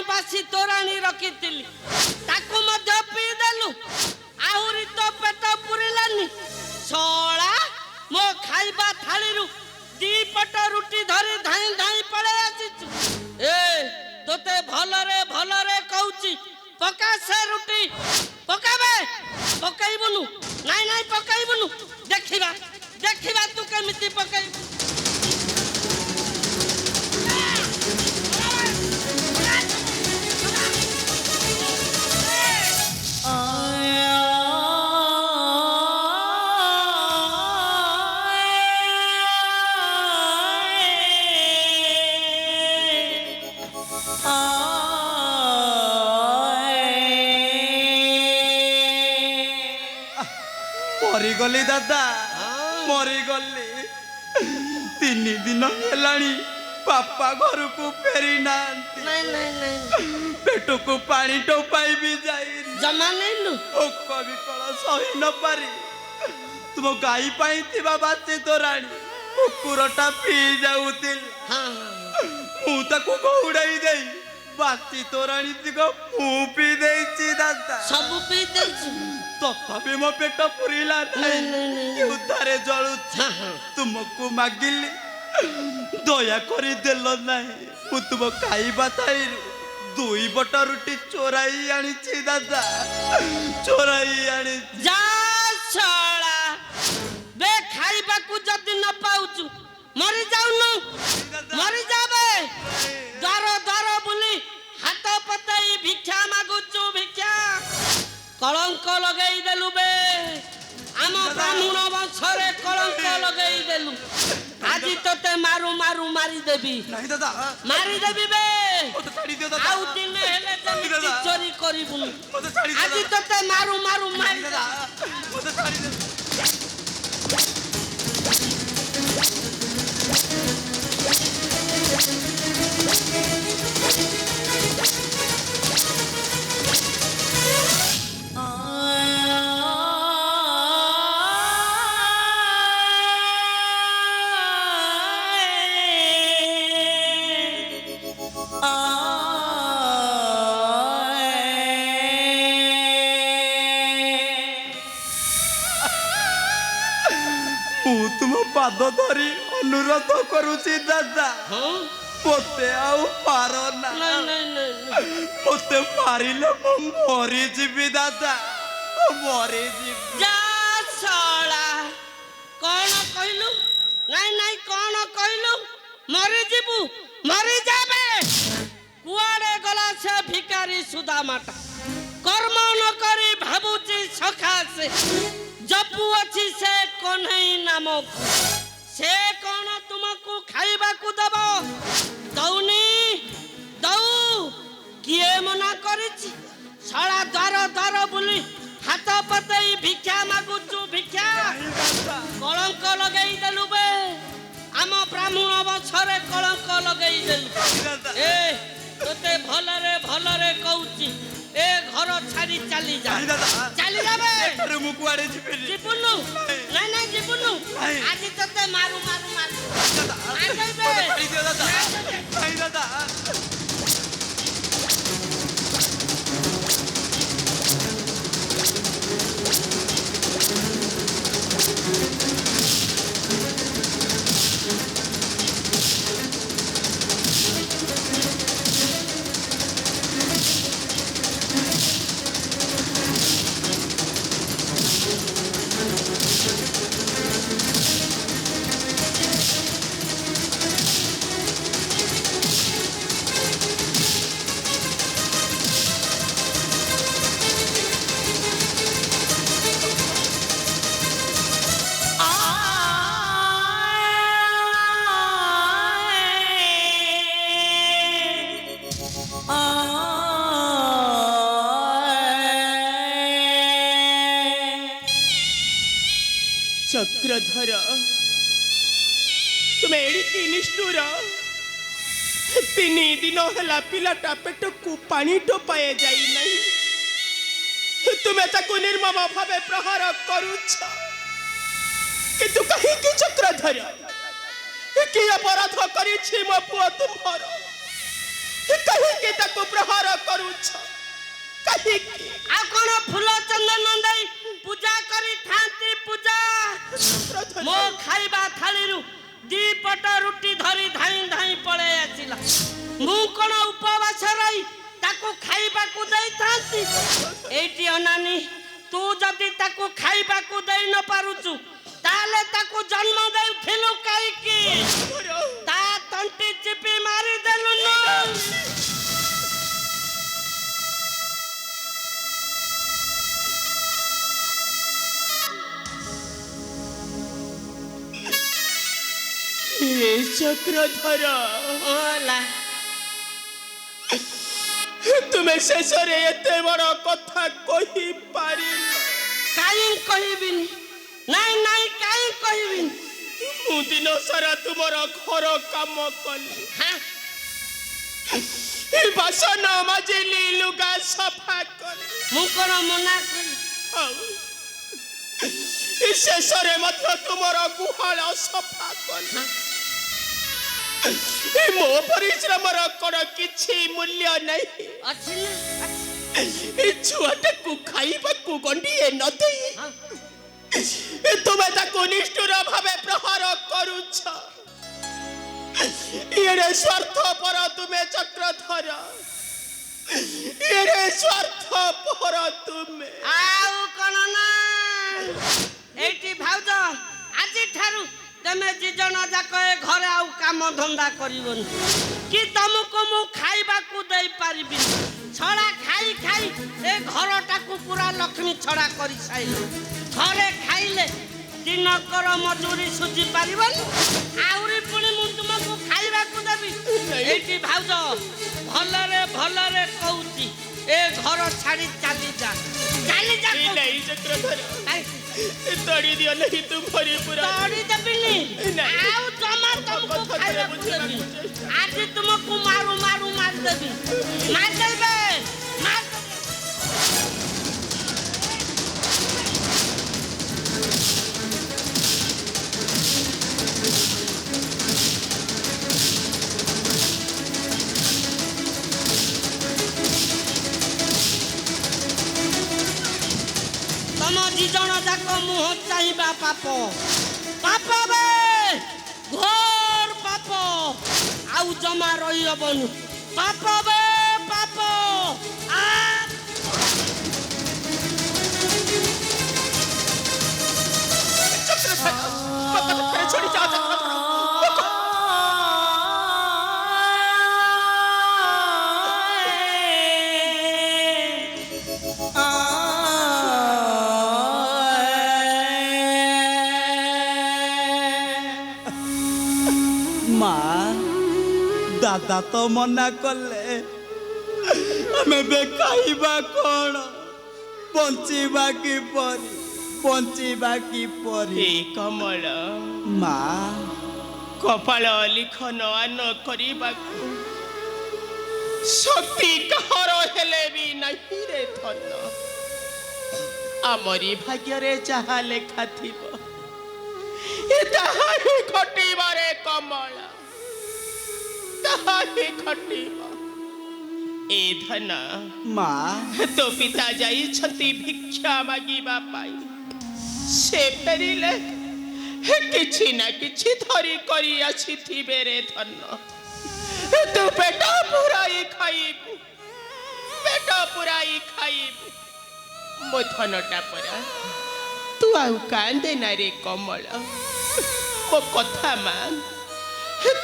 बासी तोराणी रखी ताकू मध्य पी देलु आहुरी तो पेट पुरिलानी सोळा मो खाइबा थाली रु दी पट रुटी धरी धाई धाई पळे आसीचु ए तोते भलरे कहूची पका से रुटी पकाबे पकाइबुनु नाई पकाइबुनु देखिबा तू केमिति पकाइबु मरीगली दादा मरीगली 3 दिन हेलाणी पापा घर को फेरी ना पेट को पानी टोपाई भी जाई जमा नहीं कभी कल सही न पारी तुम गाई पाई थिबा बासी तोराणी कुकुरटा पी जाउतिल मु ताको गौड़ाई देई बासी तोराणी दिगो मु पी देइची दादा सब पी देइची तथापि मो पेट पुरिला नहीं उद्धारे जलु तुमको मागिली दया करी देल नहीं मु तुम खाइबा थाई 2 बट रुटी चोराई आनी दादा चोराई आनी जा छळा बे खाइबा को जदी न पाउचु मरि जाउनु मरि जाबे दर बुली हाथ पताई भिक्षा मागुचु भिक्षा कलंक लगेई देलु बे आम ब्राह्मण वंशरे कलंक लगेई देलु आजी तोते मारी देबी नहीं दादा मारी देबी बे ओ तो छाड़ी दियो दादा आउ दिन हेले जमी चोरी करिबुनु ओ तो छाड़ी आजी तोते मारू मारी दादा ओ तो छाड़ी दे तुम पाद धरी अनुरोध करुची दादा मते आउ पार ना मते मारिले मरी जीवी दादा मरी जीवी जा साला कौन कहलु नहीं कौन कहलु मरी जीवु मरी जाबे कुआड़े गला से भिकारी सुदामाटा कर्म न करी भाबुची सखा से जपु अछि से कोन्हई नामक से कौन तुमको खाइबा को दबो दौनी दऊ किए मना करिछि साला दर बुली हाथ पतई भिक्षा मागुचु भिक्षा कलंक लगेई देलु बे आम ब्राह्मण वंशरे कलंक लगेई देलु ए तोते भलरे कहूची ए घर छाड़ी चली जा चली जाबे अरे मु कुआडे जीवनु नहीं जीवनु आज तते मारू आ जाबे छाड़ी दियो दादा नहीं दादा चक्रधर तुम्हें एड़ी निष्ठुर 3 दिन है पिलाटा पेट को पानी टोपाए जाई नहीं तुम्हें ताको निर्मम भावे प्रहार करुछ किंतु कहीं की चक्रधर कि अपराध करिछि मो पुआ तुम्हार କାହିଁକି ତାକୁ ପ୍ରହାର କରୁଛ? କାହିଁକି? ଆଉ କଣ ଫୁଲ ଚନ୍ଦନ ଦେଇ ପୂଜା କରିଥାନ୍ତି ପୂଜା? ମୋ ଖାଇବା ଥାଳିରୁ ଦିପଟ ରୁଟି ଧରି ଧାଇଁ ଧାଇଁ ପଳେଇ ଆସିଲା। ମୁଁ କଣ ଉପବାସ ରହି ତାକୁ ଖାଇବାକୁ ଦେଇଥାନ୍ତି? ଏଇଠି ଅନାନି, ତୁ ଯଦି ତାକୁ ଖାଇବାକୁ ଦେଇ ନ ପାରୁଛୁ ତାହେଲେ ତାକୁ ଜନ୍ମ ଦେଉଥିଲୁ କାହିଁକି? ତା ତଣ୍ଟି ଚିପି ମାରିଦେଲୁନୁ। ଏ ଚକ୍ରଧର, ଓଲା ତୁମେ ଶେଷରେ ଏତେ ବଡ଼ କଥା କହିପାରିଲ? କାହିଁ କହିବିନି? ନାଇଁ ନାଇଁ କାହିଁ କହିବିନି? ମୁଁ ଦିନ ସାରା ତୁମର ଘର କାମ କଲି, ବାସନ ମାଜିଲି, ଲୁଗା ସଫା କଲି। ମୁଁ କଣ ମନା କଲି? ଆଉ ଶେଷରେ ମଧ୍ୟ ତୁମର ଗୁହାଳ ସଫା କଲି। ମୋ ପରିଶ୍ରମର କଣ କିଛି ମୂଲ୍ୟ ନାହିଁ? ଅଛି ନା? ଏ ଛୁଆଟାକୁ ଖାଇବାକୁ ଗଣ୍ଡିଏ ନ ଦେଇ ତୁମେ ତାକୁ ନିଷ୍ଠୁର ଭାବେ ପ୍ରହାର କରୁଛ। ଏଡ଼େ ସ୍ୱାର୍ଥପର ତୁମେ ଚକ୍ରଧର, ଏଡ଼େ ସ୍ୱାର୍ଥପର ତୁମେ। ଆଉ କଣ ନା? ଏଇଠି ଭାଉଜ, ଆଜିଠାରୁ ତମେ ଦି ଜଣ ଯାକ ଏ ଘରେ ଆଉ କାମ ଧନ୍ଦା କରିବନି କି ତମକୁ ମୁଁ ଖାଇବାକୁ ଦେଇପାରିବିନି। ଛଡ଼ା ଖାଇ ଖାଇ ଏ ଘରଟାକୁ ପୁରା ଲକ୍ଷ୍ମୀ ଛଡ଼ା କରିସାଇଲି। ଥରେ ଖାଇଲେ ଦିନକର ମଜୁରୀ ସୁଝି ପାରିବନି, ଆହୁରି ପୁଣି ମୁଁ ତୁମକୁ ଖାଇବାକୁ ଦେବି? ଏଇଠି ଭାଉଜ, ଭଲରେ ଭଲରେ କହୁଛି, ଏ ଘର ଛାଡ଼ି ଚାଲିଯା, ଚାଲିଯା। नहीं चक्रधर, କାହିଁକି? तोड़ी दियो नहीं ତୁମରି ପୁରା। ତଡ଼ି ଦେବିନି, ଆଉ ଜମା ତମକୁ ଖାଇବାକୁ ଦେବି। ଆଜି ତୁମକୁ ମାରୁ ମାରୁ ମାରିଦେବି, ମାରିଦେବେ, ମାରିଦେବେ। ତମ ଦି ଜଣ ଯାକ ମୁହଁ ଚାହିଁବା ପାପ, ପାପ ବେ, ଘୋର ପାପ, ଆଉ ଜମା ରହିହବନି। ପାପ ବେ ପାପ। चक्रधर, मत छोड़ी जाओ चक्रधर। ମା, ଦାଦା ତ ମନା କଲେ, ଆମେ ଏବେ ଖାଇବା କଣ? ବଞ୍ଚିବା କିପରି? ବଞ୍ଚିବା କିପରି? ଏ କମଳ, ମା, କପାଳ ଲିଖନ ଆନ କରିବାକୁ ଶକ୍ତି କାହାର ହେଲେ ବି ନାହିଁ ରେ ଧନ। ଆମରି ଭାଗ୍ୟରେ ଯାହା ଲେଖା ଥିବ ଏ ତାହା ହିଁ ଘଟିବ ରେ କମଳ, ତାହା ହିଁ ଘଟିବ। ଏ ଧନ, ମା, ତୋ ପିତା ଯାଇଛନ୍ତି ଭିକ୍ଷା ମାଗିବା ପାଇଁ। ସେ ଫେରିଲେ କିଛି ନା କିଛି ଧରି କରି ଆସିଥିବେ ରେ ଧନ। ତୁ ପେଟ ପୁରାଇ ଖାଇବୁ, ପେଟ ପୁରାଇ ଖାଇବୁ। ମୋ ଧନଟା ପରା, ତୁ ଆଉ କାନ୍ଦେ ନା ରେ କମଳ, ମୋ କଥା ମାନ,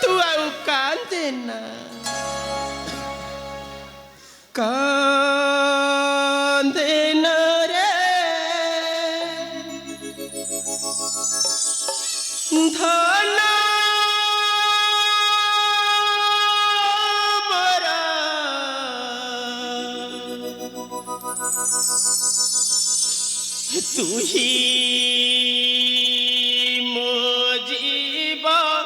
ତୁ ଆଉ କାନ୍ଦେ ନା। କାନ୍ଦେ ନା ରେ ଧନ ମରା, ତୁ ହି ମୋ ଜୀବନ।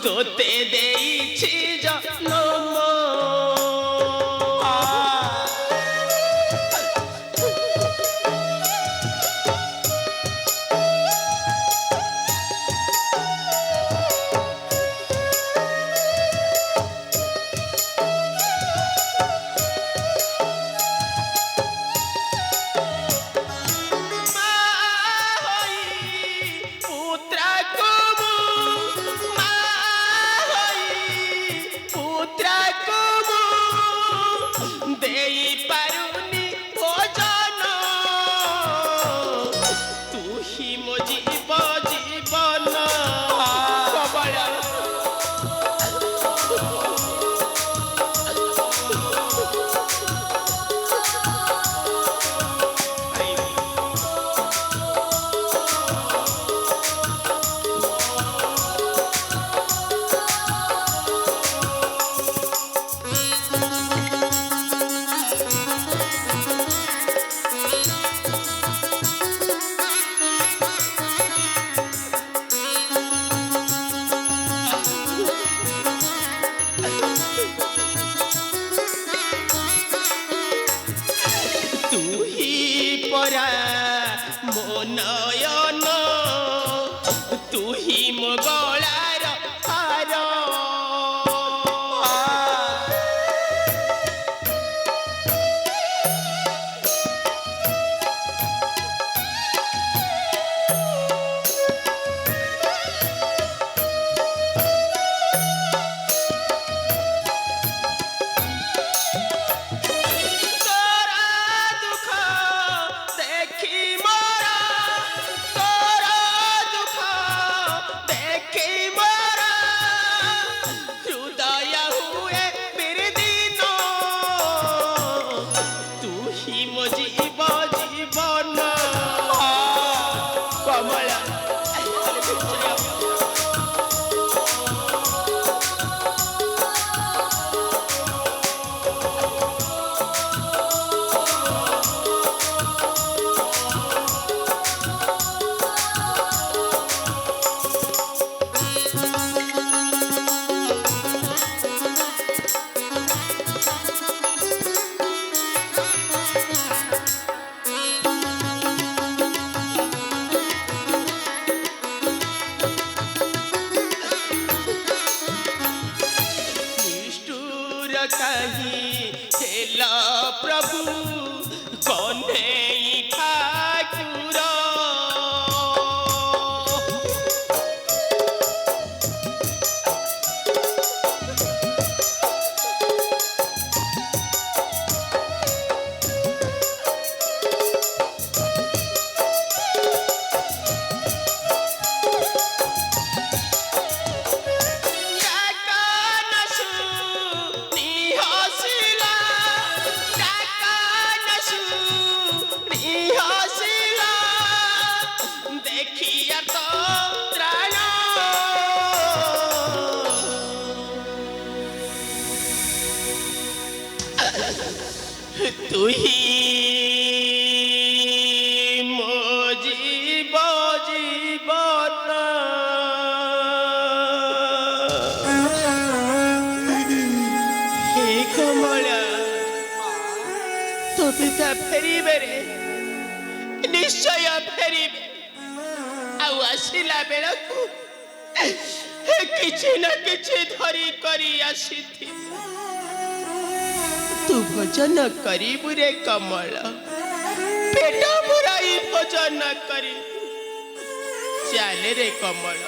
তোতে দেইছি জন্ম নয়ন তুহি মো গলার হার कहीं हेला प्रभु कौने ठाकुर तुही मो जीव जीवन हे कमला तो पिता फेरिबे रे निश्चय फेरिबे आउ आसिला बेलकु किछि न किछि धरी करी आसीथि तू भोजन करिबु रे कमल पेट भराई भोजन करी चल रे कमल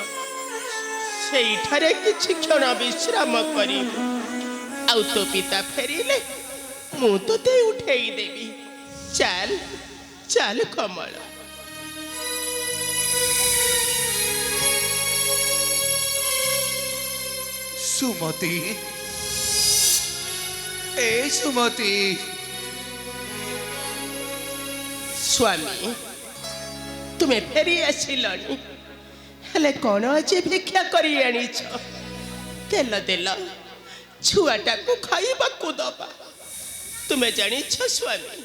सेठारे किछि क्षण विश्राम करिबु आउ तो पिता फेरिले मु तोते उठेई देबी चल चल कमल सुमति ए सुमति स्वामी तुम्हें फेरी आसिलनी हेले कौन आज भिक्षा करी आनीछ तेल देल छुआटा को खाइबा को दबा तुम्हें जानिछ स्वामी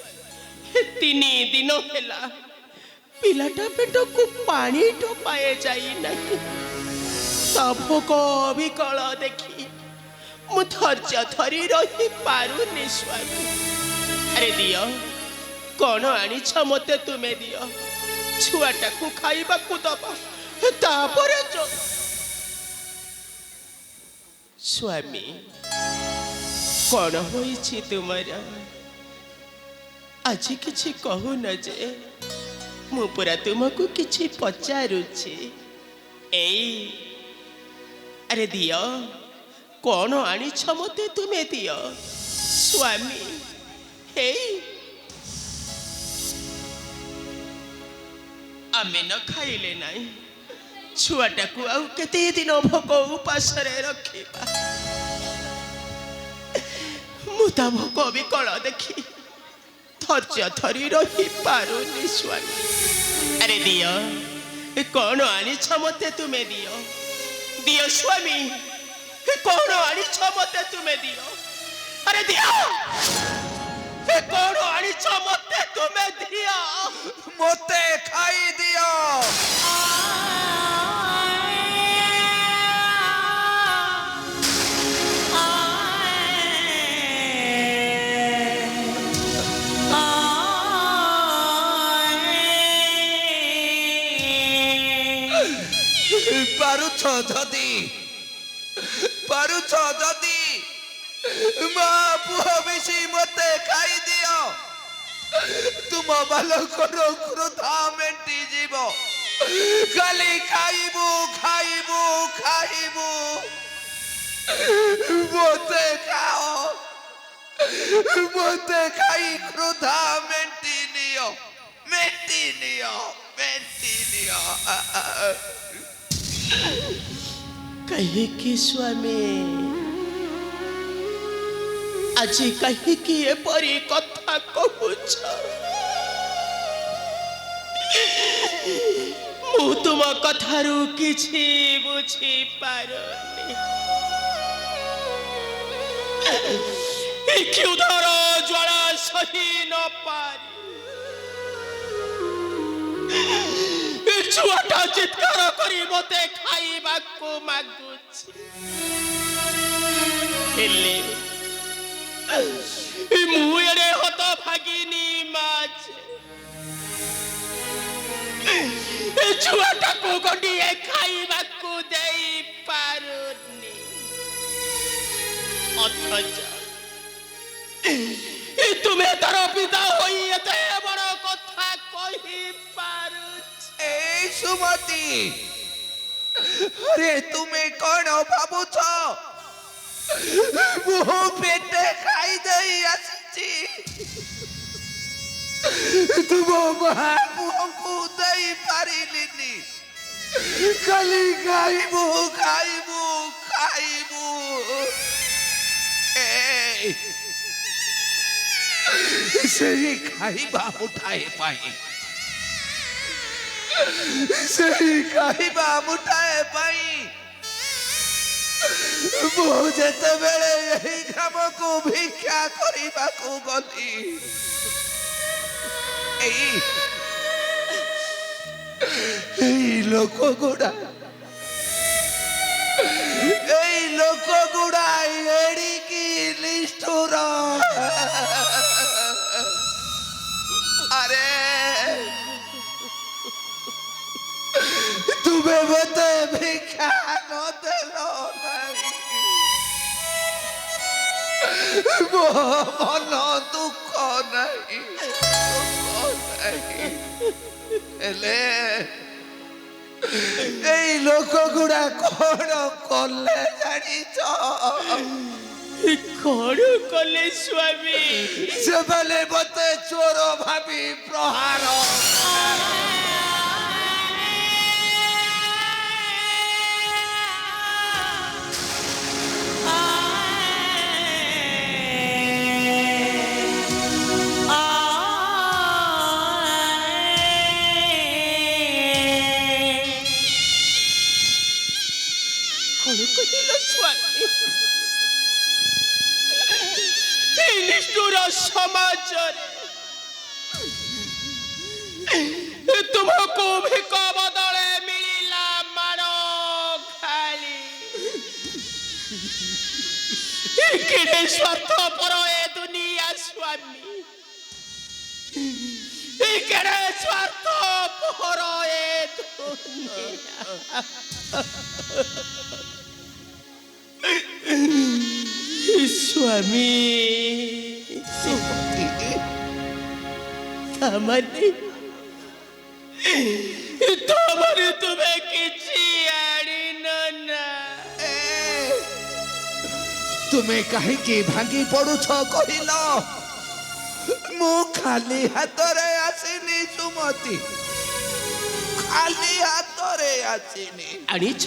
3 दिन हेला पिलाटा पेट को पानी टोपाए जाई नहीं ତା ଭୋଗ ବିକଳ ଦେଖି ମୁଁ ଧୈର୍ଯ୍ୟ ଧରି ରହି ପାରୁନି ସ୍ୱାମୀ। ଆରେ ଦିଅ, କ'ଣ ଆଣିଛ ମୋତେ ତୁମେ ଦିଅ। ଛୁଆଟାକୁ ଖାଇବାକୁ ଦବା, ତାପରେ ସ୍ୱାମୀ କ'ଣ ହୋଇଛି ତୁମର? ଆଜି କିଛି କହୁନ ଯେ? ମୁଁ ପୁରା ତୁମକୁ କିଛି ପଚାରୁଛି। ଆରେ ଦିଅ, କ'ଣ ଆଣିଛ ମୋତେ ତୁମେ ଦିଅ ସ୍ୱାମୀ। ଆମେ ନ ଖାଇଲେ ନାହିଁ, ଛୁଆଟାକୁ ଆଉ କେତେ ଦିନ ଭୋକ ଉପାସରେ ରଖିବା। ମୁଁ ତା ଭୋକ ବିକଳ ଦେଖି ଧୈର୍ଯ୍ୟ ଧରି ରହି ପାରୁନି ସ୍ୱାମୀ। ଆରେ ଦିଅ, କ'ଣ ଆଣିଛ ମୋତେ ତୁମେ ଦିଅ। ଦିଅ ସ୍ୱାମୀ, କ'ଣ ଆଣିଛ ମୋତେ ତୁମେ ଦିଅ। ଆରେ ଦିଅ, କ'ଣ ଆଣିଛ ମୋତେ ତୁମେ ଦିଅ। ମୋତେ ଖାଇ ଦିଅ। ପାରୁଛ ଯଦି ମା ପୁଅ ମିଶି ମୋତେ ଖାଇ ଦିଅ। ତୁମ ବାଲକର କ୍ରୋଧ ମେଣ୍ଟି ଯିବ। ଖାଲି ଖାଇବୁ ଖାଇବୁ ଖାଇବୁ। ମୋତେ ଖାଅ, ମୋତେ ଖାଇ କ୍ରୋଧ ମେଣ୍ଟି ନିଅ, ମେଣ୍ଟି ନିଅ, ମେଣ୍ଟି ନିଅ। କାହିଁକି ସ୍ୱାମୀ ଆଜି କାହିଁକି ଏପରି କଥା କହୁଛ? ମୁଁ ତୁମ କଥାରୁ କିଛି ବୁଝିପାରୁନି। କ୍ଷୁଧାର ଜ୍ୱାଳା ସହି ନ ପାରି ଛୁଆଟା ଚିତ୍କାର କରି ମୋତେ ଖାଇବାକୁ ମାଗୁଛି। ହେଲେ ମୁଁ ଏଡ଼େ ହତଭାଗିନୀ ମା ଯେ ଛୁଆଟାକୁ ଗୋଟିଏ ଖାଇବାକୁ ଦେଇପାରୁନି। ଅଥଚ ତୁମେ ତାର ପିତା ହୋଇ ଏତେ ବଡ଼ କଥା କହିପାରୁଛ। ସୁମତି, ଆରେ ତୁମେ କ'ଣ ଭାବୁଛ? ମୁଁ ପେଟେ ଖାଇଦେଇ ଆସିଛି। ତୁମ ମା ପୁଅକୁ ଦେଇପାରିଲିନି। ଖାଲି ଖାଇବୁ ଖାଇବୁ ଖାଇବୁ। ସେହି ଖାଇବା ମୁଠାଏ ପାଇଁ, ସେହି ଖାଇବା ମୁଠାଏ ପାଇଁ ମୁଁ ଯେତେବେଳେ ଏହି ଗ୍ରାମକୁ ଭିକ୍ଷା କରିବାକୁ ଗଲି, ଏଇ ଲୋକ ଗୁଡ଼ା ଏଡ଼ିକି ନିଷ୍ଠୁର। ଆରେ ତୁମେ ମୋତେ ଭିକ୍ଷା ନଦେଲ ନାହିଁ। ମୋ ମନ ଦୁଃଖ ନାହିଁ, ହେଲେ ଏଇ ଲୋକ ଗୁଡ଼ା କ'ଣ କଲେ ଜାଣିଛ? କ'ଣ କଲେ ସ୍ୱାମୀ? ସେମାନେ ମୋତେ ଚୋର ଭାବି ପ୍ରହାର। ନିଷ୍ଠୁର ସମାଜରେ ତୁମକୁ ଭିକ ବଦଳେ ମିଳିଲା ମାଡ଼ ଖାଲି। କେଡ଼େ ସ୍ୱାର୍ଥପର ଏ ଦୁନିଆ ସ୍ୱାମୀ, କେଡ଼େ ସ୍ୱାର୍ଥପର ଏ ଦୁନିଆ। ସ୍ୱାମୀ ତାମାନେ ତୁମେ କିଛି ଆଣିନ ନା? ତୁମେ କାହିଁକି ଭାଙ୍ଗି ପଡୁଛ କହିଲ? ମୁଁ ଖାଲି ହାତରେ ଆସିନି ସୁମତି, ଖାଲି ହାତରେ ଆସିନି। ଆଣିଛ?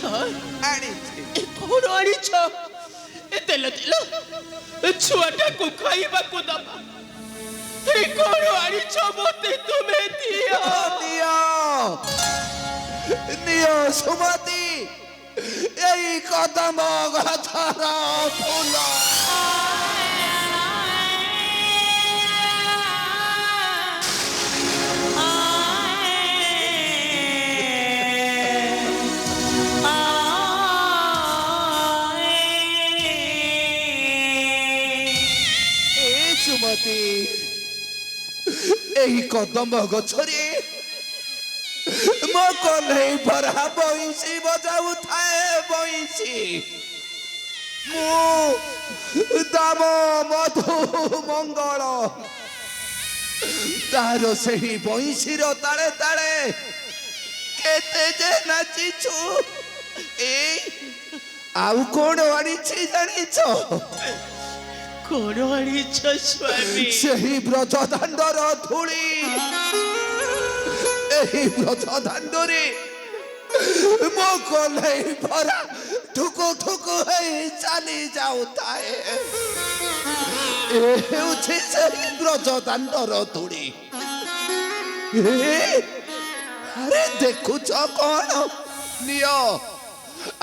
ଆଣିଛି। କଣ ଆଣିଛ? ତେଲ ତେଲ ଛୁଆଟାକୁ ଖାଇବାକୁ ଦବା। କଣ ଆଣିଛ ମତେ ତୁମେ ଦିଅ। ନିଅ ନିଅ ସୁମତି, ଏଇ କଦମ ଗଛର ଫୁଲ। ସୁମତି, ଏହି କଦମ୍ବ ଗଛରେ ମୋ କହ୍ନେଇ ଭରା ବଇଁଶୀ ବଜାଉଥାଏ ବଇଁଶୀ। ମୁଁ ଦାମ ମଧୁ ମଙ୍ଗଳ ତାର ସେହି ବଇଁଶୀର ତାଳେ ତାଳେ କେତେ ଯେ ନାଚିଛୁ। ଏଇ ଆଉ କଣ ଆଣିଛି ଜାଣିଛ? କଣ ଆଣିଛ ସ୍ୱାମୀ? ସେହି ବ୍ରଜ ଦାଣ୍ଡର ଧୂଳି। ଏହି ବ୍ରଜ ଦାଣ୍ଡରେ ମୋ କହ୍ନେଇ ଭରା ଠୁକୁ ଠୁକୁ ହେଇ ଚାଲି ଯାଉଥାଏ। ଏ ହେଉଛି ସେହି ବ୍ରଜ ଦାଣ୍ଡର ଧୂଳି। ଆରେ ଦେଖୁଛ କଣ? ନିଅ,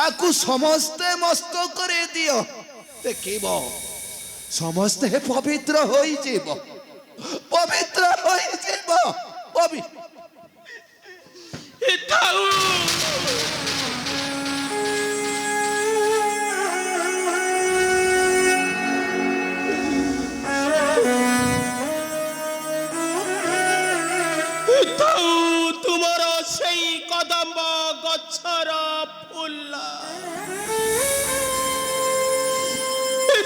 ଆକୁ ସମସ୍ତେ ମସ୍ତକରେ ଦିଅ, ଦେଖିବ ସମସ୍ତେ ପବିତ୍ର ହୋଇଯିବ, ପବିତ୍ର ହୋଇଯିବ। ଥାଉ। ତୁମର ସେଇ କଦମ୍ବ ଗଛର ଫୁଲ,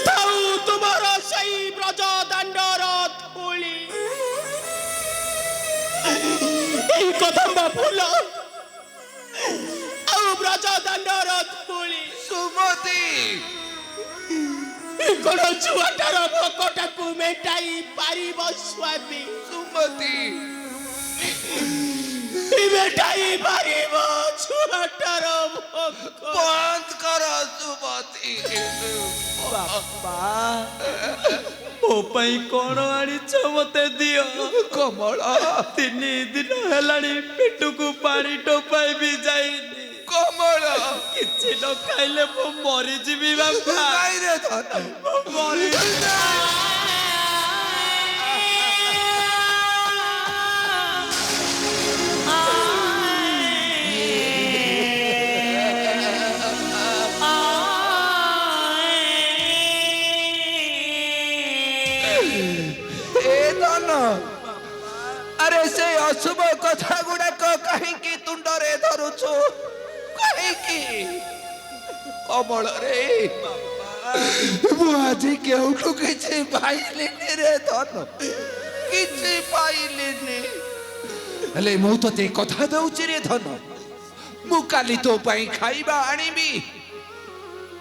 ଥାଉ ତୁମର ସେଇ ବ୍ରଜ ଦାଣ୍ଡର ଧୂଳି। এই কদম্ব ফুল ଆଉ ବ୍ରଜ ଦାଣ୍ଡର ଧୂଳି। ସୁମତି, କଣ ଛୁଆଟାର ଭୋକଟାକୁ ମେଣ୍ଟାଇ ପାରିବ ସ୍ୱାମୀ? ସୁମତି, ମେଣ୍ଟାଇ ପାରିବ ଛୁଆଟାର ଭୋକ? ବନ୍ଦ କର ସୁମତି। ମୋ ପାଇଁ କଣ ଆଣିଛ ମତେ ଦିଅ। କମଳ, 3 ଦିନ ହେଲାଣି ପେଟକୁ ପାଣି ଟୋପାଏ ବି ଯାଇନି। କମଳ, କିଛି ନ ଖାଇଲେ ମୁଁ ମରିଯିବି ବାପା, ନାଇଁ ରେ ଧନ, ମୁଁ ମରିଯିବି। আরে সেই অশুভ কথা গুড়াক কাহিকি তুণ্ডরে ধরুছু? কাহিকি? কমল রে, মু আজি কেউঠু কিছু পাইলিনি রে ধন, কিছু পাইলিনি। হেলে মু তোতে কথা দউছি রে ধন, মু কালি তো পাই খাইবা আনিবি,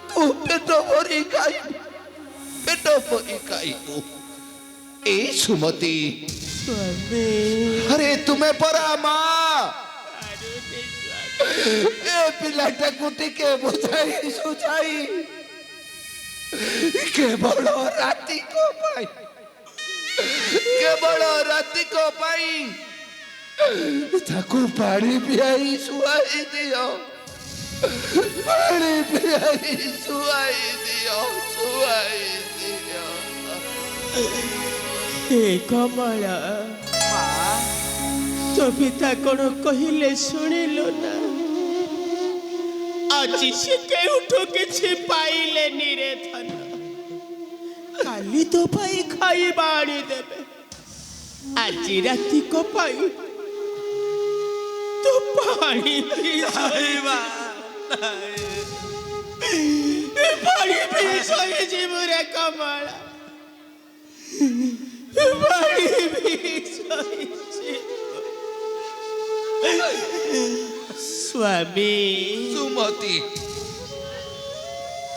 তু পেট ভরি খাইবি, পেট ভরি খাইবু। এই সুমতি, আরে তুমি পরা মা, এ পিলাটাকে টিকে বুঝাই সুঝাই কেবল রাতিক পাই, কেবল রাতিক পাই তাকে পানি পিয়াই শুয়াই দিও, পানি পিয়াই শুয়াই দিও, শুয়াই দিও। হে কমলা, তো পিতা কোন কহিলে শুনিল না? আজি সে কেউঠু কিছু পাইলেনি রে ধন, କାଲି ତୋ ପାଇଁ ଖାଇବା ଆଣିଦେବେ ଆଜି ରାତିକ ପାଇଁ ତୁ ପାଣି ପିଇ ଖାଇବା ପାଣି ପିଇ ଶୋଇଯିବୁ ରେ କମଳା ପାଣି ପିଇ ଶୋଇଯିବୁ ସ୍ୱାମୀ ସୁମତି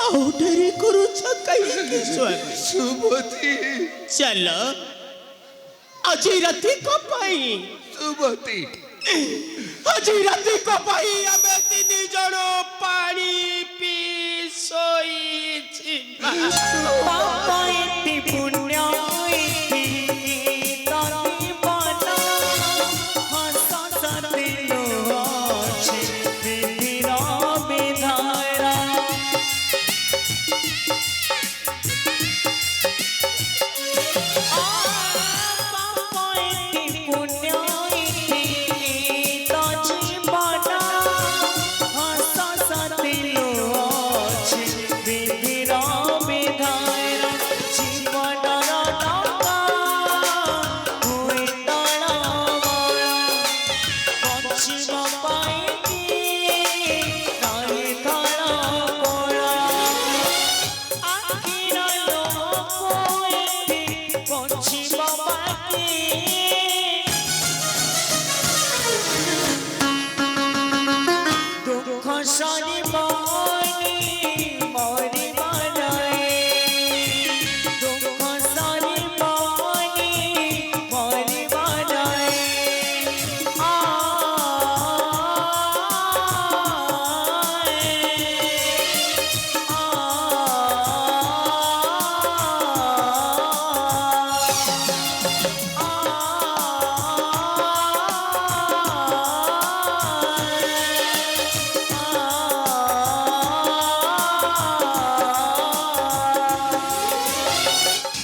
ଆଉ ଡେରି କରୁଛ କାହିଁକି ସ୍ୱାମୀ ସୁମତି ଚାଲ ଆଜି ରାତିକ ପାଇଁ ସୁମତି ଆଜି ରାତିକ ପାଇଁ ଆମେ 3 ଜଣ ପାଣି ପିଇ ଶୋଇଯିବା